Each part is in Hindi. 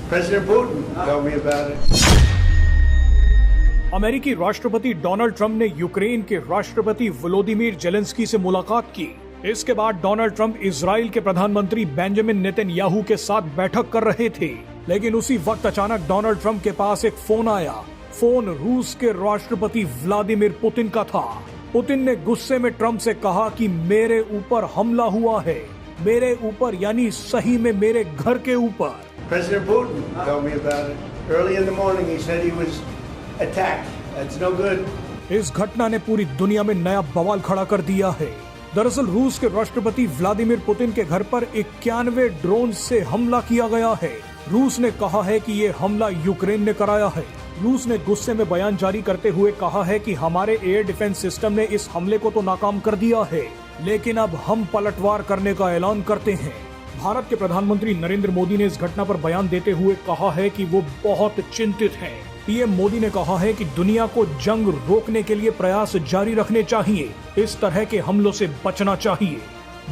President Putin told me about it. अमेरिकी राष्ट्रपति डोनाल्ड ट्रंप ने यूक्रेन के राष्ट्रपति वोलोदिमीर जेलेंस्की से मुलाकात की। इसके बाद डोनाल्ड ट्रंप इजराइल के प्रधानमंत्री बेंजामिन नेतन्याहू के साथ बैठक कर रहे थे, लेकिन उसी वक्त अचानक डोनाल्ड ट्रंप के पास एक फोन आया। फोन रूस के राष्ट्रपति व्लादिमीर पुतिन का था। पुतिन ने गुस्से में ट्रंप से कहा कि मेरे ऊपर हमला हुआ है, मेरे ऊपर यानी सही में मेरे घर के ऊपर। President Putin told me about it. Early in the morning he said he was attacked. That's no good. इस घटना ने पूरी दुनिया में नया बवाल खड़ा कर दिया है। दरअसल रूस के राष्ट्रपति व्लादिमीर पुतिन के घर पर 91 ड्रोन से हमला किया गया है। रूस ने कहा है कि ये हमला यूक्रेन ने कराया है। रूस ने गुस्से में बयान जारी करते हुए कहा है कि हमारे एयर डिफेंस सिस्टम ने इस हमले को तो नाकाम कर दिया है, लेकिन अब हम पलटवार करने का ऐलान करते हैं। भारत के प्रधानमंत्री नरेंद्र मोदी ने इस घटना पर बयान देते हुए कहा है कि वो बहुत चिंतित हैं। पीएम मोदी ने कहा है कि दुनिया को जंग रोकने के लिए प्रयास जारी रखने चाहिए, इस तरह के हमलों से बचना चाहिए।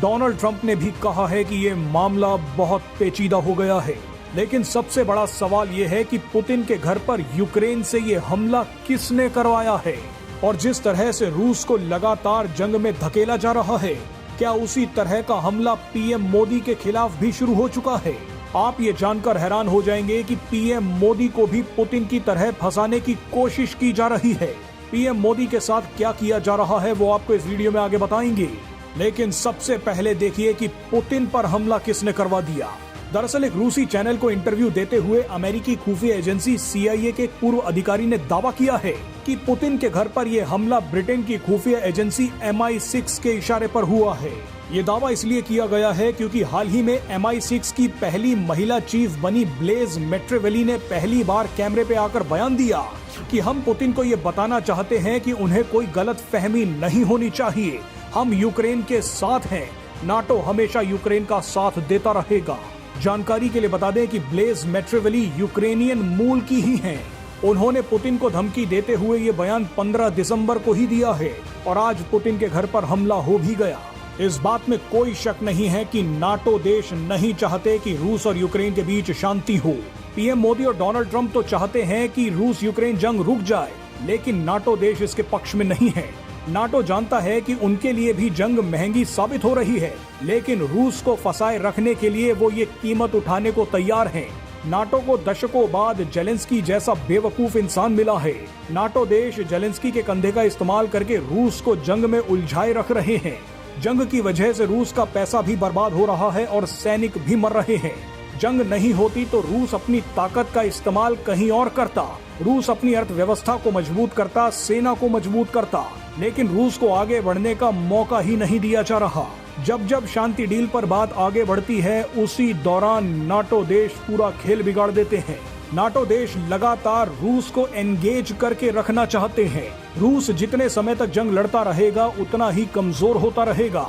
डोनाल्ड ट्रंप ने भी कहा है कि ये मामला बहुत पेचीदा हो गया है, लेकिन सबसे बड़ा सवाल ये है कि पुतिन के घर पर यूक्रेन से ये हमला किसने करवाया है, और जिस तरह से रूस को लगातार जंग में धकेला जा रहा है, क्या उसी तरह का हमला पीएम मोदी के खिलाफ भी शुरू हो चुका है? आप ये जानकर हैरान हो जाएंगे कि पीएम मोदी को भी पुतिन की तरह फंसाने की कोशिश की जा रही है। पीएम मोदी के साथ क्या किया जा रहा है वो आपको इस वीडियो में आगे बताएंगे, लेकिन सबसे पहले देखिए कि पुतिन पर हमला किसने करवा दिया। दरअसल एक रूसी चैनल को इंटरव्यू देते हुए अमेरिकी खुफिया एजेंसी CIA के एक पूर्व अधिकारी ने दावा किया है कि पुतिन के घर पर यह हमला ब्रिटेन की खुफिया एजेंसी MI6 के इशारे पर हुआ है। ये दावा इसलिए किया गया है क्योंकि हाल ही में MI6 की पहली महिला चीफ बनी ब्लेज मेट्रेवेली ने पहली बार कैमरे पे आकर बयान दिया कि हम पुतिन को ये बताना चाहते हैं कि उन्हें कोई गलत फहमी नहीं होनी चाहिए, हम यूक्रेन के साथ हैं, नाटो हमेशा यूक्रेन का साथ देता रहेगा। जानकारी के लिए बता दें कि ब्लेज मेट्रेवेली यूक्रेनियन मूल की ही हैं। उन्होंने पुतिन को धमकी देते हुए ये बयान 15 दिसंबर को ही दिया है, और आज पुतिन के घर पर हमला हो भी गया। इस बात में कोई शक नहीं है कि नाटो देश नहीं चाहते कि रूस और यूक्रेन के बीच शांति हो। पीएम मोदी और डोनाल्ड ट्रंप तो चाहते हैं कि रूस यूक्रेन जंग रुक जाए, लेकिन नाटो देश इसके पक्ष में नहीं है। नाटो जानता है कि उनके लिए भी जंग महंगी साबित हो रही है, लेकिन रूस को फंसाए रखने के लिए वो ये कीमत उठाने को तैयार हैं। नाटो को दशकों बाद जेलेंस्की जैसा बेवकूफ इंसान मिला है। नाटो देश जेलेंस्की के कंधे का इस्तेमाल करके रूस को जंग में उलझाए रख रहे हैं। जंग की वजह से रूस का पैसा भी बर्बाद हो रहा है और सैनिक भी मर रहे हैं। जंग नहीं होती तो रूस अपनी ताकत का इस्तेमाल कहीं और करता। रूस अपनी अर्थव्यवस्था को मजबूत करता, सेना को मजबूत करता, लेकिन रूस को आगे बढ़ने का मौका ही नहीं दिया जा रहा। जब जब शांति डील पर बात आगे बढ़ती है, उसी दौरान नाटो देश पूरा खेल बिगाड़ देते हैं। नाटो देश लगातार रूस को एंगेज करके रखना चाहते हैं। रूस जितने समय तक जंग लड़ता रहेगा, उतना ही कमजोर होता रहेगा।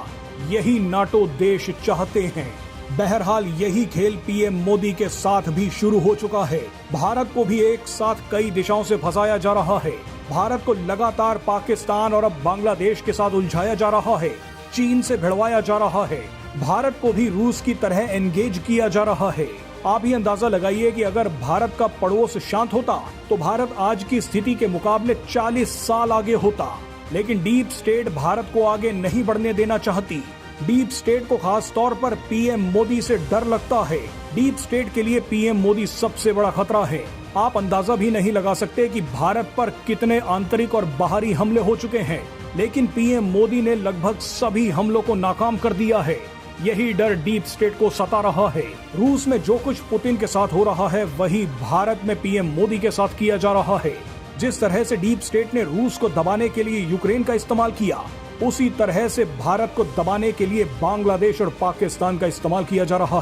यही नाटो देश चाहते हैं। बहरहाल यही खेल पीएम मोदी के साथ भी शुरू हो चुका है। भारत को भी एक साथ कई दिशाओं से फंसाया जा रहा है। भारत को लगातार पाकिस्तान और अब बांग्लादेश के साथ उलझाया जा रहा है। चीन से भिड़वाया जा रहा है। भारत को भी रूस की तरह एंगेज किया जा रहा है। आप ये अंदाजा लगाइए कि अगर भारत का पड़ोस शांत होता तो भारत आज की स्थिति के मुकाबले 40 साल आगे होता, लेकिन डीप स्टेट भारत को आगे नहीं बढ़ने देना चाहती। डीप स्टेट को खास तौर पर पीएम मोदी से डर लगता है। डीप स्टेट के लिए पीएम मोदी सबसे बड़ा खतरा है। आप अंदाजा भी नहीं लगा सकते कि भारत पर कितने आंतरिक और बाहरी हमले हो चुके हैं, लेकिन पीएम मोदी ने लगभग सभी हमलों को नाकाम कर दिया है। यही डर डीप स्टेट को सता रहा है। रूस में जो कुछ पुतिन के साथ हो रहा है, वही भारत में पीएम मोदी के साथ किया जा रहा है। जिस तरह से डीप स्टेट ने रूस को दबाने के लिए यूक्रेन का इस्तेमाल किया, उसी तरह से भारत को दबाने के लिए बांग्लादेश और पाकिस्तान का इस्तेमाल किया जा रहा है।